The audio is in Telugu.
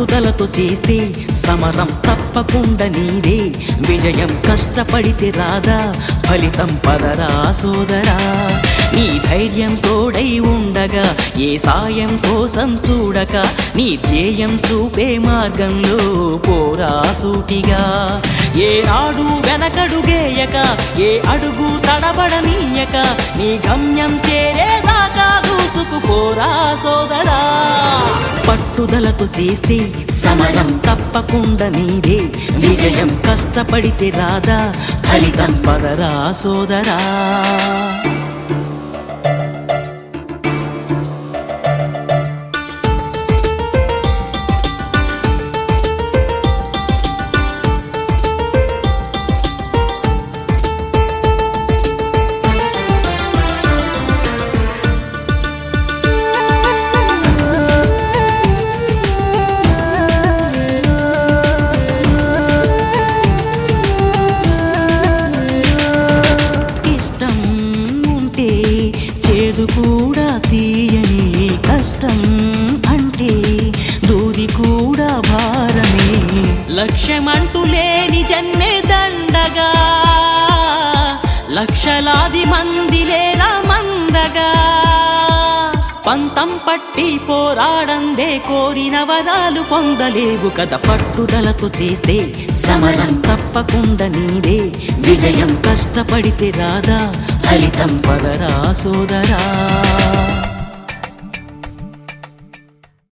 పట్టుదలతో చేస్తే సమరం తప్పకుండా నీదే విజయం కష్టపడితే రాదా ఫలితం పదరా సోదరా నీ ధైర్యం తోడై ఉండగా ఏ సాయం కోసం చూడక నీ ధ్యేయం చూపే మార్గంలో పోరా సూటిగా ఏ నాడు వెనకడుగేయక ఏ అడుగు తడబడనీయక నీ గమ్యం చేరేదాకా దూసుకుపోరా సోదరా పట్టుదలతో చేస్తే సమరం తప్పకుండా నీదే విజయం కష్టపడితే రాదా ఫలితం పదరా సోదరా చేదు కూడా తీయని కష్టం అంటే దూది కూడా భారమే లక్ష్యమంటూ లేని జన్మే దండగా లక్షలాది మంది లేరా మందగా పంతం పట్టి పోరాడందే కోరిన వరాలు పొందలేవు కదా పట్టుదలతో చేస్తే సమరం తప్పకుండా నీదే విజయం కష్టపడితే రాదా ఫలితం పదరా సోదరా